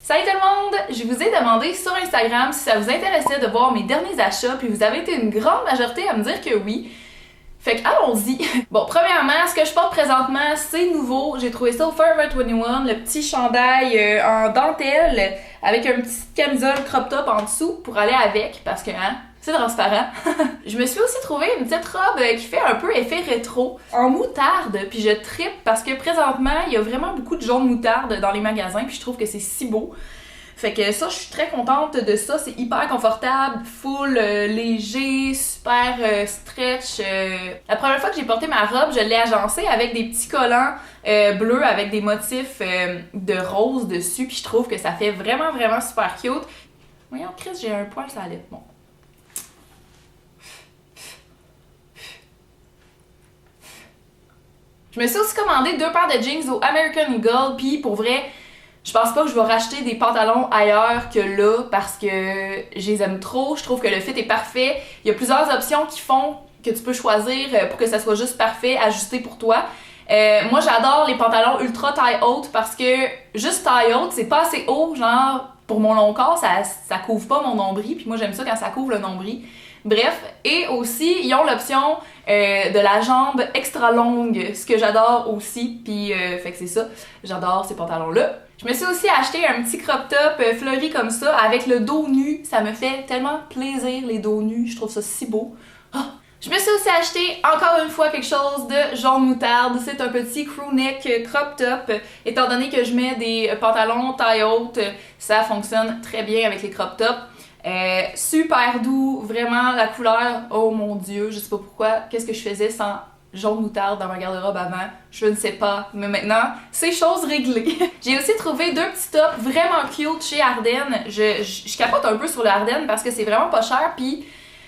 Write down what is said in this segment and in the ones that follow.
Salut tout le monde! Je vous ai demandé sur Instagram si ça vous intéressait de voir mes derniers achats, puis vous avez été une grande majorité à me dire que oui. Fait que allons-y! Bon, premièrement, ce que je porte présentement, c'est nouveau. J'ai trouvé ça au Forever 21, le petit chandail en dentelle avec un petit camisole crop top en dessous pour aller avec, parce que, hein, c'est transparent. Je me suis aussi trouvé une petite robe qui fait un peu effet rétro, en moutarde, puis je trippe parce que présentement, il y a vraiment beaucoup de jaune moutarde dans les magasins, puis je trouve que c'est si beau. Fait que ça, je suis très contente de ça, c'est hyper confortable, full léger, super stretch. La première fois que j'ai porté ma robe, je l'ai agencée avec des petits collants bleus avec des motifs de rose dessus, puis je trouve que ça fait vraiment super cute. Voyons, Chris, j'ai un poil sur la lèvre. Bon. Je me suis aussi commandé 2 paires de jeans au American Eagle, puis pour vrai, je pense pas que je vais racheter des pantalons ailleurs que là parce que je les aime trop. Je trouve que le fit est parfait. Il y a plusieurs options qui font que tu peux choisir pour que ça soit juste parfait, ajusté pour toi. Moi, j'adore les pantalons ultra taille haute parce que juste taille haute, c'est pas assez haut, genre pour mon long corps, ça couvre pas mon nombril. Puis moi, j'aime ça quand ça couvre le nombril. Bref, et aussi, ils ont l'option de la jambe extra longue, ce que j'adore aussi, puis fait que c'est ça, j'adore ces pantalons-là. Je me suis aussi acheté un petit crop top fleuri comme ça, avec le dos nu, ça me fait tellement plaisir les dos nus, je trouve ça si beau. Oh. Je me suis aussi acheté encore une fois quelque chose de jaune moutarde, c'est un petit crew neck crop top, étant donné que je mets des pantalons taille haute, ça fonctionne très bien avec les crop tops. Super doux, vraiment la couleur, oh mon dieu, je sais pas pourquoi, qu'est-ce que je faisais sans jaune moutarde dans ma garde-robe avant, je ne sais pas, mais maintenant, c'est chose réglée. J'ai aussi trouvé 2 petits tops vraiment cute chez Ardennes, je capote un peu sur le Ardennes parce que c'est vraiment pas cher, puis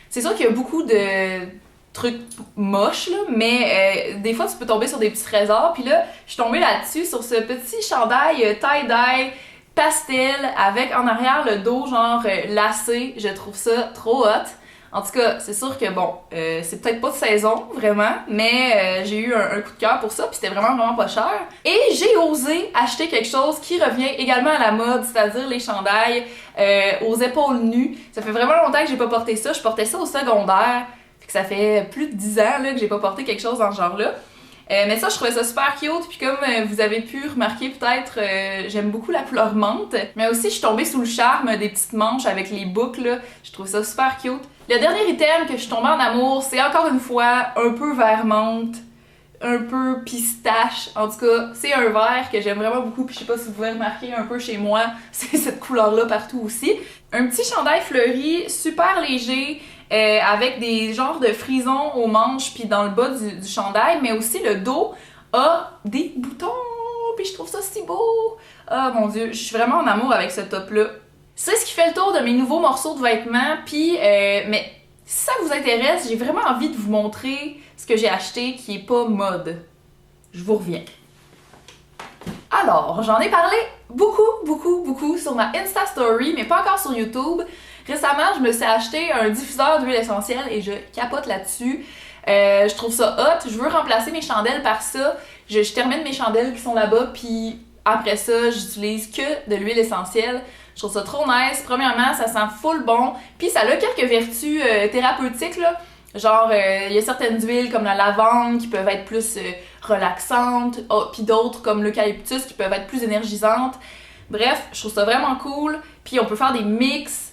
c'est sûr qu'il y a beaucoup de trucs moches, là, mais des fois tu peux tomber sur des petits trésors, puis là, je suis tombée là-dessus sur ce petit chandail tie-dye pastel avec en arrière le dos genre lacé, je trouve ça trop hot. En tout cas, c'est sûr que bon, c'est peut-être pas de saison vraiment, mais j'ai eu un coup de cœur pour ça, puis c'était vraiment pas cher. Et j'ai osé acheter quelque chose qui revient également à la mode, c'est-à-dire les chandails aux épaules nues. Ça fait vraiment longtemps que j'ai pas porté ça, je portais ça au secondaire, fait que ça fait plus de 10 ans là, que j'ai pas porté quelque chose dans ce genre-là. Mais ça, je trouvais ça super cute, puis comme vous avez pu remarquer peut-être, j'aime beaucoup la couleur menthe. Mais aussi, je suis tombée sous le charme des petites manches avec les boucles, là. Je trouve ça super cute. Le dernier item que je suis tombée en amour, c'est encore une fois un peu vert menthe, un peu pistache. En tout cas, c'est un vert que j'aime vraiment beaucoup, puis je sais pas si vous pouvez remarquer un peu chez moi, c'est cette couleur-là partout aussi. Un petit chandail fleuri, super léger, avec des genres de frisons aux manches puis dans le bas du chandail, mais aussi le dos a des boutons, puis je trouve ça si beau. Oh mon dieu, je suis vraiment en amour avec ce top-là. C'est ce qui fait le tour de mes nouveaux morceaux de vêtements, puis mais si ça vous intéresse, j'ai vraiment envie de vous montrer ce que j'ai acheté qui est pas mode. Je vous reviens. Alors, j'en ai parlé beaucoup sur ma Insta Story, mais pas encore sur YouTube. Récemment, je me suis acheté un diffuseur d'huile essentielle et je capote là-dessus. Je trouve ça hot. Je veux remplacer mes chandelles par ça. Je termine mes chandelles qui sont là-bas, puis après ça, j'utilise que de l'huile essentielle. Je trouve ça trop nice. Premièrement, ça sent full bon. Puis ça a quelques vertus thérapeutiques, là. Genre, il y a certaines huiles comme la lavande qui peuvent être plus relaxantes, puis d'autres comme l'eucalyptus qui peuvent être plus énergisantes. Bref, je trouve ça vraiment cool. Puis on peut faire des mix.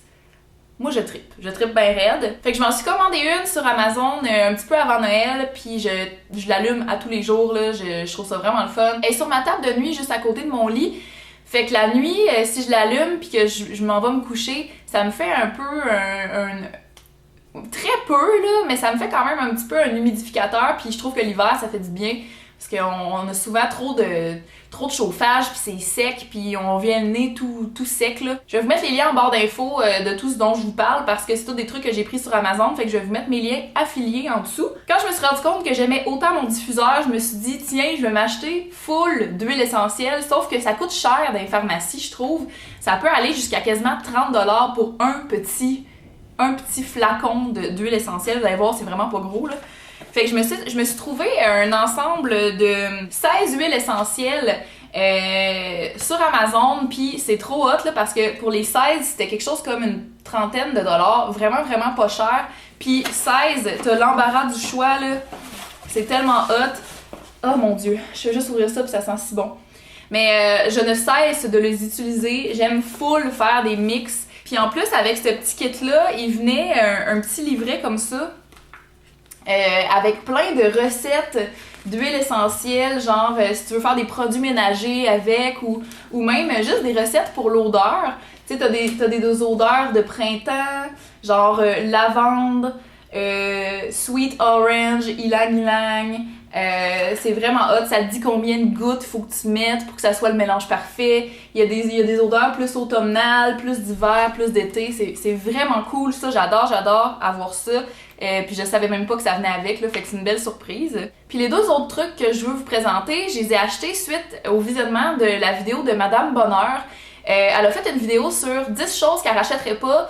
Moi, je trippe bien raide. Fait que je m'en suis commandé une sur Amazon un petit peu avant Noël, puis je l'allume à tous les jours, là. Je trouve ça vraiment le fun. Elle est sur ma table de nuit, juste à côté de mon lit. Fait que la nuit, si je l'allume puis que je m'en vais me coucher, ça me fait un peu très peu, là, mais ça me fait quand même un petit peu un humidificateur, puis je trouve que l'hiver, ça fait du bien. Parce qu'on a souvent trop de chauffage, puis c'est sec, puis on vient le nez tout sec, là. Je vais vous mettre les liens en barre d'infos de tout ce dont je vous parle, parce que c'est tous des trucs que j'ai pris sur Amazon, fait que je vais vous mettre mes liens affiliés en dessous. Quand je me suis rendu compte que j'aimais autant mon diffuseur, je me suis dit, tiens, je vais m'acheter full d'huile essentielle, sauf que ça coûte cher dans les pharmacies, je trouve. Ça peut aller jusqu'à quasiment 30$ pour un petit flacon d'huile essentielle. Vous allez voir, c'est vraiment pas gros, là. Fait que je me suis trouvé un ensemble de 16 huiles essentielles sur Amazon, puis c'est trop hot là, parce que pour les 16, c'était quelque chose comme une trentaine de dollars, vraiment vraiment pas cher. Puis 16, t'as l'embarras du choix là, c'est tellement hot. Oh mon dieu, je vais juste ouvrir ça puis ça sent si bon. Mais je ne cesse de les utiliser, j'aime full faire des mix. Puis en plus avec ce petit kit là, il venait un petit livret comme ça. Avec plein de recettes d'huile essentielle, genre si tu veux faire des produits ménagers avec ou même juste des recettes pour l'odeur. Tu sais, t'as des odeurs de printemps, genre lavande, sweet orange, ylang ylang. C'est vraiment hot, ça te dit combien de gouttes faut que tu mettes pour que ça soit le mélange parfait. Il y a des odeurs plus automnales, plus d'hiver, plus d'été. C'est vraiment cool, ça, j'adore avoir ça. Puis je savais même pas que ça venait avec, là, fait que c'est une belle surprise. Puis les deux autres trucs que je veux vous présenter, je les ai achetés suite au visionnement de la vidéo de Madame Bonheur. Elle a fait une vidéo sur 10 choses qu'elle rachèterait pas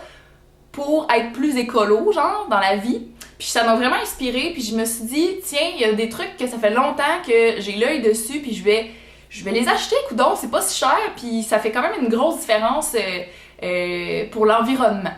pour être plus écolo, genre, dans la vie. Puis ça m'a vraiment inspirée, puis je me suis dit, tiens, il y a des trucs que ça fait longtemps que j'ai l'œil dessus, puis je vais les acheter, coudonc, c'est pas si cher, puis ça fait quand même une grosse différence pour l'environnement.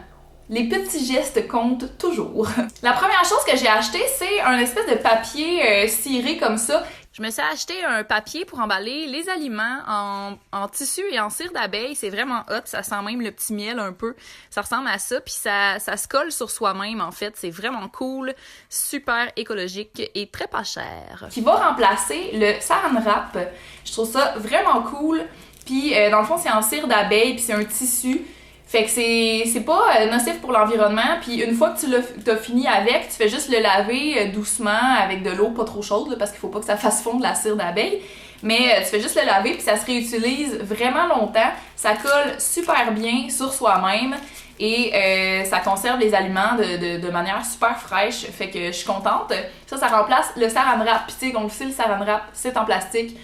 Les petits gestes comptent toujours. La première chose que j'ai acheté, c'est un espèce de papier ciré comme ça. Je me suis acheté un papier pour emballer les aliments en tissu et en cire d'abeille. C'est vraiment hot, ça sent même le petit miel un peu. Ça ressemble à ça, puis ça se colle sur soi-même en fait. C'est vraiment cool, super écologique et très pas cher. Qui va remplacer le Saran Wrap. Je trouve ça vraiment cool. Puis dans le fond, c'est en cire d'abeille, puis c'est un tissu. Fait que c'est pas nocif pour l'environnement, puis une fois que tu t'as fini avec, tu fais juste le laver doucement avec de l'eau pas trop chaude, là, parce qu'il faut pas que ça fasse fondre la cire d'abeille. Mais tu fais juste le laver, puis ça se réutilise vraiment longtemps. Ça colle super bien sur soi-même et ça conserve les aliments de manière super fraîche. Fait que je suis contente. Ça remplace le Saran Wrap. Puis tu sais, on le sait, le Saran Wrap, c'est en plastique.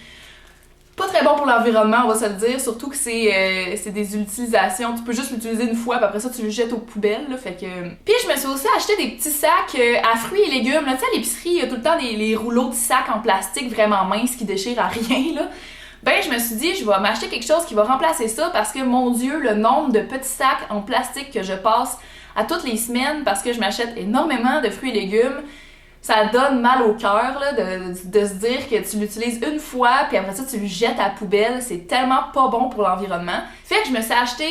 Pas très bon pour l'environnement, on va se le dire, surtout que c'est des utilisations, tu peux juste l'utiliser une fois, puis après ça tu le jettes aux poubelles, là, fait que... Puis je me suis aussi acheté des petits sacs à fruits et légumes, là, tu sais, à l'épicerie, il y a tout le temps les rouleaux de sacs en plastique vraiment minces qui déchirent à rien, là. Ben, je me suis dit, je vais m'acheter quelque chose qui va remplacer ça, parce que, mon Dieu, le nombre de petits sacs en plastique que je passe à toutes les semaines, parce que je m'achète énormément de fruits et légumes, ça donne mal au cœur là, de se dire que tu l'utilises une fois puis après ça tu le jettes à la poubelle, c'est tellement pas bon pour l'environnement. Fait que je me suis acheté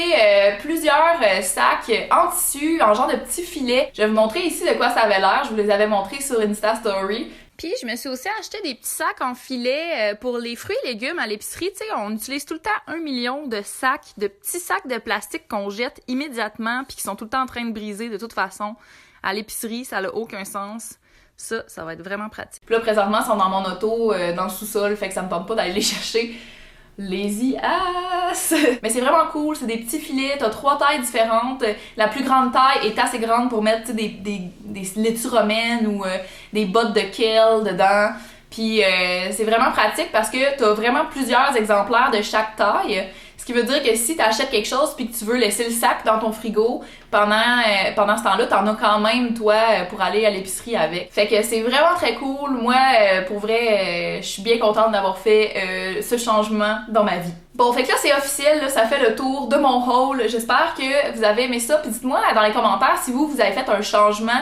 plusieurs sacs en tissu, en genre de petits filets. Je vais vous montrer ici de quoi ça avait l'air, je vous les avais montrés sur Insta Story. Puis je me suis aussi acheté des petits sacs en filet pour les fruits et légumes à l'épicerie. Tu sais, on utilise tout le temps 1 million de sacs, de petits sacs de plastique qu'on jette immédiatement puis qui sont tout le temps en train de briser de toute façon. À l'épicerie, ça n'a aucun sens. Ça va être vraiment pratique. Puis là, présentement, ils sont dans mon auto, dans le sous-sol, fait que ça me tente pas d'aller les chercher. Lazy ass! Mais c'est vraiment cool, c'est des petits filets, t'as 3 tailles différentes. La plus grande taille est assez grande pour mettre des laitues romaines ou des bottes de kale dedans. Puis c'est vraiment pratique parce que t'as vraiment plusieurs exemplaires de chaque taille. Ce qui veut dire que si t'achètes quelque chose puis que tu veux laisser le sac dans ton frigo pendant ce temps-là, t'en as quand même, toi, pour aller à l'épicerie avec. Fait que c'est vraiment très cool. Moi, pour vrai, je suis bien contente d'avoir fait ce changement dans ma vie. Bon, fait que là, c'est officiel, là, ça fait le tour de mon haul. J'espère que vous avez aimé ça. Puis dites-moi dans les commentaires si vous avez fait un changement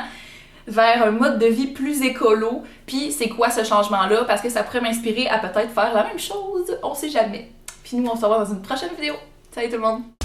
vers un mode de vie plus écolo. Puis c'est quoi ce changement-là? Parce que ça pourrait m'inspirer à peut-être faire la même chose. On sait jamais. Puis nous, on se revoit dans une prochaine vidéo. Salut tout le monde!